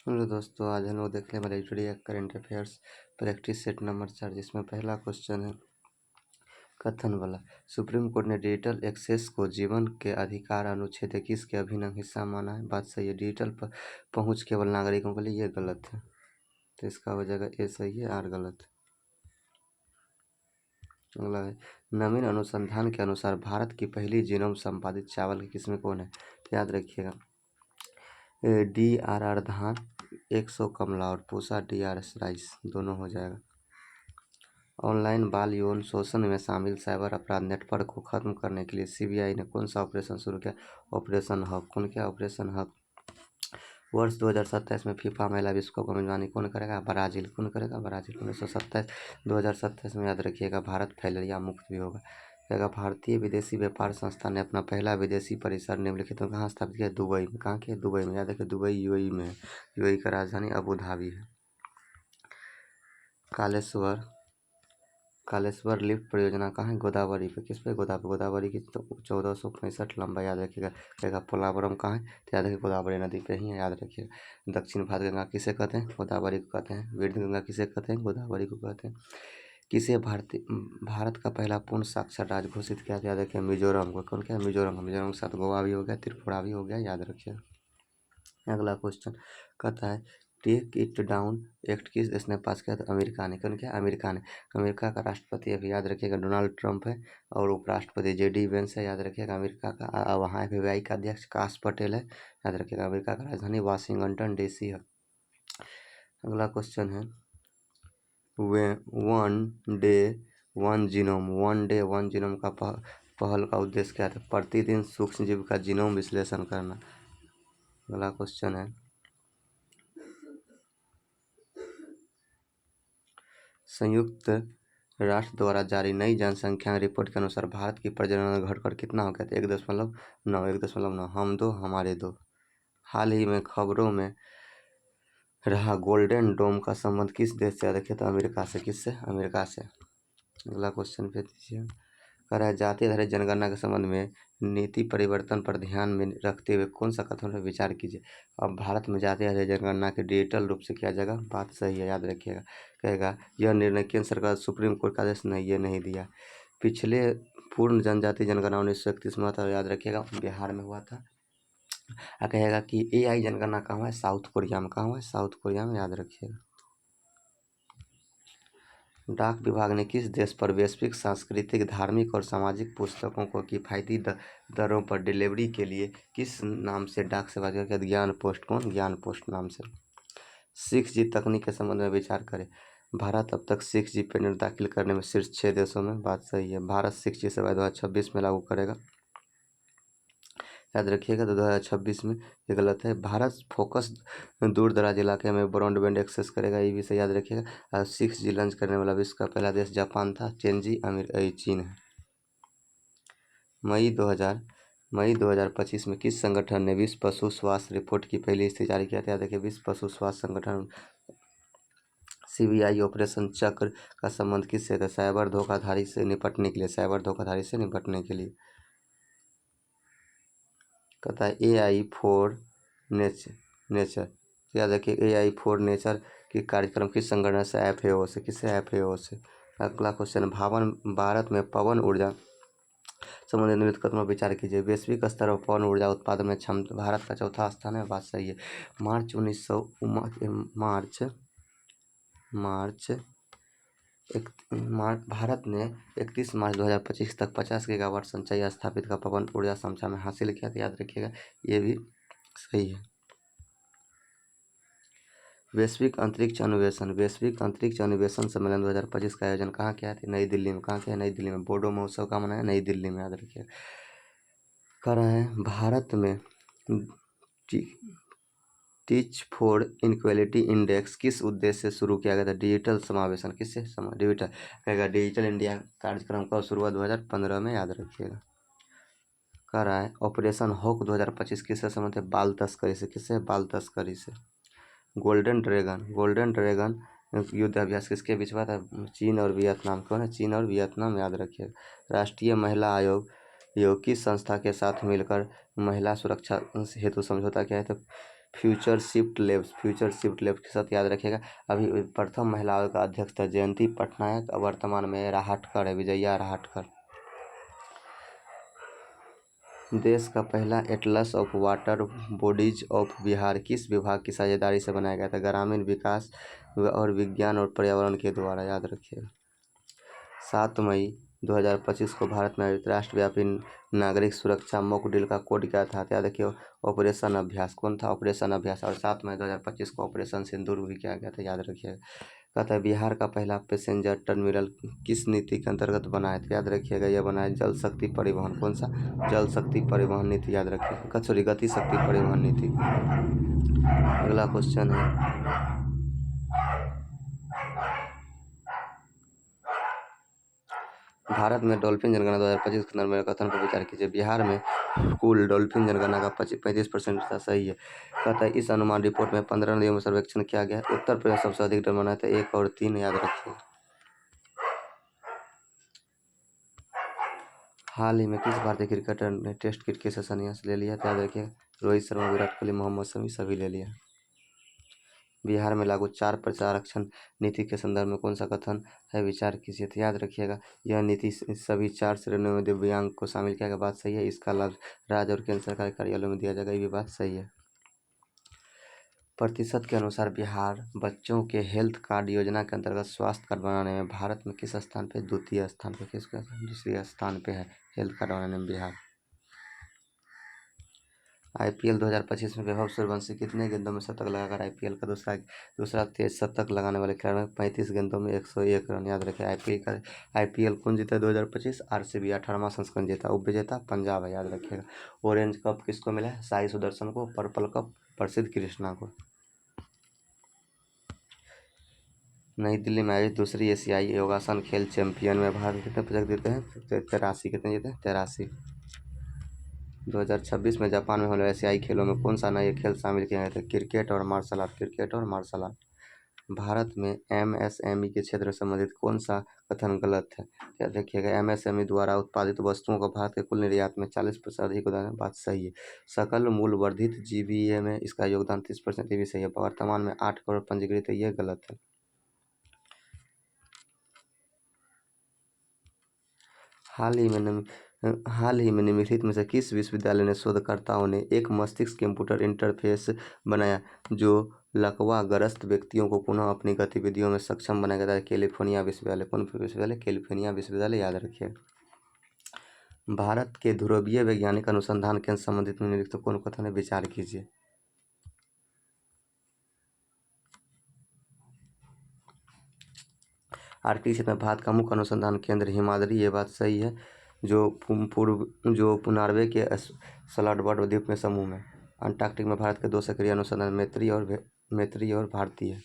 Hello दोस्तों, आज हम लोग देख रहे हैं military current affairs practice set number 4, जिसमें पहला क्वेश्चन है कथन वाला। सुप्रीम कोर्ट ने डिजिटल एक्सेस को जीवन के अधिकार अनुच्छेद 21 के अभिन्न हिस्सा माना है। बात सही है। डिजिटल पहुंच केवल नागरिकों के लिए, ये गलत है, तो इसका हो जाएगा ए सही है, आर गलत। अगला है नवीन अनुसंधान के अनुसार भारत की पहली जीनोम संपादित चावल की किस्में कौन है। याद रखिएगा, DRR धान, 100 कमला और पूसा DRS राइस दोनों हो जाएगा। ऑनलाइन बाल यौन शोषण में शामिल साइबर अपराध नेटवर्क को खत्म करने के लिए CBI ने कौन सा ऑपरेशन शुरू किया। ऑपरेशन हक। कौन किया ऑपरेशन हक। वर्ष 2027 में फीफा महिला विश्व कप की मेजबानी कौन करेगा। ब्राजील। कौन करेगा। ब्राजील। 2027 में याद रखिएगा भारत फैलेरिया मुक्त भी होगा। कहेगा भारतीय विदेशी व्यापार संस्था ने अपना पहला विदेशी परिसर निम्नलिखित में कहाँ स्थापित किया। दुबई में। कहाँ किया। दुबई में। याद रखिए दुबई UAE में है। UAE का राजधानी अबू धाबी है। कालेश्वर लिफ्ट परियोजना कहाँ है। गोदावरी पे। किस पे। गोदावरी की 1465 लंबा। याद रखिएगा। कहेगा पोलावरम कहाँ है, तो याद रखिए गोदावरी नदी पे ही है। याद रखिएगा। दक्षिण भारत गंगा किसे कहते हैं। गोदावरी को कहते हैं। वृद्ध गंगा किसे कहते हैं। गोदावरी को कहते हैं। किसे भारत का पहला पूर्ण साक्षर राज्य घोषित किया। याद रखिए मिजोरम को। कौन क्या है। मिजोरम के साथ गोवा भी हो गया, त्रिपुरा भी हो गया। याद रखिएगा। अगला क्वेश्चन कहता है टेक इट डाउन एक्ट किस देश ने पास किया था। अमेरिका ने। कौन क्या। अमेरिका ने। अमेरिका का राष्ट्रपति अभी याद रखिएगा डोनाल्ड ट्रंप है, और उपराष्ट्रपति JD वेंस है। याद रखिएगा। अमेरिका का वहाँ FBI का अध्यक्ष काश पटेल है। याद रखिएगा। अमेरिका का राजधानी वाशिंगटन DC है। अगला क्वेश्चन है वन डे वन जीनोम का पहल का उद्देश्य क्या था। प्रतिदिन सूक्ष्म जीव का जीनोम विश्लेषण करना। अगला क्वेश्चन है संयुक्त राष्ट्र द्वारा जारी नई जनसंख्या रिपोर्ट के अनुसार भारत की प्रजनन घटकर कितना हो गया था। 1.9। हम दो हमारे दो। हाल ही में खबरों में रहा गोल्डन डोम का संबंध किस देश से रखे तो अमेरिका से। किससे। अमेरिका से। अगला क्वेश्चन पे दीजिए। कह रहा है जाति आधारित जनगणना के संबंध में नीति परिवर्तन पर ध्यान में रखते हुए कौन सा कथन पर विचार कीजिए। अब भारत में जाति आधारित जनगणना के डिजिटल रूप से किया जाएगा। बात सही है। याद रखिएगा। कहेगा यह निर्णय केंद्र सरकार सुप्रीम कोर्ट का आदेश नहीं, ये नहीं दिया। पिछले पूर्ण जनजाति जनगणना 1931 में था। याद रखिएगा बिहार में हुआ था। कहेगा कि AI जनगणना कहाँ है। साउथ कोरिया में। कहाँ है। साउथ कोरिया में। याद रखिएगा। डाक विभाग ने किस देश पर वैश्विक सांस्कृतिक धार्मिक और सामाजिक पुस्तकों को किफ़ायती दरों पर डिलीवरी के लिए किस नाम से डाक सेवा किया। ज्ञान पोस्ट। कौन। ज्ञान पोस्ट नाम से। 6G तकनीक के संबंध में विचार करें। भारत अब तक 6G पेटेंट दाखिल करने में शीर्ष 6 देशों में। बात सही है। भारत 6G सेवा 2026 में लागू करेगा। याद रखिएगा तो 2026 में। ये गलत है। भारत फोकस दूर दराज इलाके में ब्रॉडबैंड एक्सेस करेगा, ये भी सही। याद रखिएगा। और 6G लॉन्च करने वाला विश्व का पहला देश जापान था। चीन है। मई 2025 में किस संगठन ने विश्व पशु स्वास्थ्य रिपोर्ट की पहली स्थिति जारी किया था। याद रखिए विश्व पशु स्वास्थ्य संगठन। CBI ऑपरेशन चक्र का संबंध किससे था। साइबर धोखाधड़ी से निपटने के लिए। साइबर धोखाधड़ी से निपटने के लिए। कहता है AI फॉर नेचर। याद रखिए AI फॉर नेचर की कार्यक्रम किस संगठन से। FAO से। किससे। FAO से। अगला क्वेश्चन भारत में पवन ऊर्जा संबंधित निम्नलिखित कथनों पर विचार कीजिए। वैश्विक स्तर पर पवन ऊर्जा उत्पादन में क्षमता भारत का चौथा स्थान है। बात सही है। भारत ने 31 मार्च 2025 तक 50 गीगावाट संचयी स्थापित का पवन ऊर्जा क्षमता में हासिल किया था। याद रखिएगा ये भी सही है। वैश्विक अंतरिक्ष अन्वेषण सम्मेलन 2025 का आयोजन कहाँ किया था। नई दिल्ली में। कहाँ किया। नई दिल्ली में। बोडो महोत्सव का मनाया नई दिल्ली में। याद रखिएगा। कर रहे हैं भारत में टीच फॉर इनक्वालिटी इंडेक्स किस उद्देश्य से शुरू किया गया था। डिजिटल समावेशन। किससे। डिजिटल। कहेगा डिजिटल इंडिया कार्यक्रम का शुरुआत 2015 में। याद रखिएगा। कर रहा है ऑपरेशन हॉक 2025 किससे संबंधित है। बाल तस्करी से। किससे। बाल तस्करी से। गोल्डन ड्रैगन युद्ध अभ्यास किसके बीच हुआ था। चीन और वियतनाम। कौन है। चीन और वियतनाम। याद रखिएगा। राष्ट्रीय महिला आयोग योग किस संस्था के साथ मिलकर महिला सुरक्षा हेतु समझौता किया है? तो फ्यूचर शिफ्ट लेब्स के साथ, याद रखिएगा। अभी प्रथम महिला का अध्यक्ष था जयंती पटनायक, वर्तमान में राहटकर है, विजया राहटकर। देश का पहला Atlas of water bodies of Bihar किस विभाग की साझेदारी से बनाया गया था? ग्रामीण विकास और विज्ञान और पर्यावरण के द्वारा, याद रखिएगा। 7 मई 2025 को भारत में आयोजित राष्ट्रव्यापी नागरिक सुरक्षा मॉक ड्रिल का कोड क्या था? याद रखिए, ऑपरेशन अभ्यास। कौन था? ऑपरेशन अभ्यास। और 7 मई 2025 को ऑपरेशन सिंदूर भी किया गया था, याद रखिएगा। कहता है बिहार का पहला पैसेंजर टर्मिनल किस नीति के अंतर्गत बना है? तो याद रखिएगा, यह बना है जल शक्ति परिवहन। कौन सा? जल शक्ति परिवहन नीति, याद रखिएगा। सॉरी, गति शक्ति परिवहन नीति। अगला क्वेश्चन है, भारत में डॉल्फिन जनगणना 2025 के संदर्भ में कथन पर विचार कीजिए। बिहार में कुल डॉल्फिन जनगणना का 35% सही है। कहता है इस अनुमान रिपोर्ट में 15 नदियों में सर्वेक्षण किया गया। उत्तर प्रदेश सबसे अधिक डॉल्फिन है, तो 1 और 3, याद रखिए। हाल ही में किस भारतीय क्रिकेटर ने टेस्ट क्रिकेट से संन्यास ले लिया? याद रखिए, रोहित शर्मा, विराट कोहली, मोहम्मद शमी, सभी ले लिया। बिहार में लागू 4 प्रचार आरक्षण नीति के संदर्भ में कौन सा कथन है? विचार कीजिए। तो याद रखिएगा, यह नीति सभी 4 श्रेणियों में दिव्यांग को शामिल किया गया, बात सही है। इसका लाभ राज्य और केंद्र सरकारी कार्यालयों में दिया जाएगा, ये भी बात सही है। प्रतिशत के अनुसार बिहार बच्चों के हेल्थ कार्ड योजना के अंतर्गत स्वास्थ्य कार्ड बनाने में भारत में किस स्थान पे? द्वितीय स्थान पे। किसका? दूसरे स्थान पे है हेल्थ कार्ड बनाने में बिहार। आईपीएल 2025 में वैभव सूर्यवंशी कितने गेंदों में शतक लगाकर आईपीएल का दूसरा तेज शतक लगाने वाले खिलाड़ी में 35 गेंदों में 101 रन, याद रखें। आईपीएल कौन जीता 2025? आरसीबी 18वां संस्करण जीता। उपविजेता पंजाब है, याद रखिएगा। ऑरेंज कप किसको मिला है? साई सुदर्शन को। पर्पल कप प्रसिद्ध कृष्णा को। नई दिल्ली में आयोजित दूसरी एशियाई योगासन खेल चैंपियन में भारत कितने पदक जीते हैं? 83। कितने जीते हैं? 83। 2026 में जापान में होने वाले एशियाई खेलों में कौन सा नए खेल शामिल किए गए थे? क्रिकेट और मार्शल आर्ट। क्रिकेट और मार्शल आर्ट। भारत में एमएसएमई के क्षेत्र से संबंधित कौन सा कथन गलत है? याद रखिएगा, एमएसएमई द्वारा उत्पादित वस्तुओं का भारत के कुल निर्यात में 40% अधिक योगदान, बात सही है। सकल मूल्य वर्धित जीबीए में इसका योगदान 30%, ये भी सही है। वर्तमान में 8 करोड़ पंजीकृत है, ये गलत है। हाल ही में निम्नलिखित में से किस विश्वविद्यालय ने शोधकर्ताओं ने एक मस्तिष्क कंप्यूटर इंटरफेस बनाया जो लकवाग्रस्त व्यक्तियों को पुनः अपनी गतिविधियों में सक्षम बनाया गया? कैलिफोर्निया विश्वविद्यालय। कौन विश्वविद्यालय? कैलिफोर्निया विश्वविद्यालय, याद रखिए। भारत के ध्रुवीय वैज्ञानिक अनुसंधान केंद्र संबंधित निम्नलिखित कौन कथन है? विचार कीजिए। आर्कटिक क्षेत्र में भारत का मुख्य अनुसंधान केंद्र हिमाद्री, ये बात सही है, जो नॉर्वे के स्valbard द्वीप में समूह में। अंटार्कटिक में भारत के 2 सक्रिय अनुसंधान मैत्री और भारती है।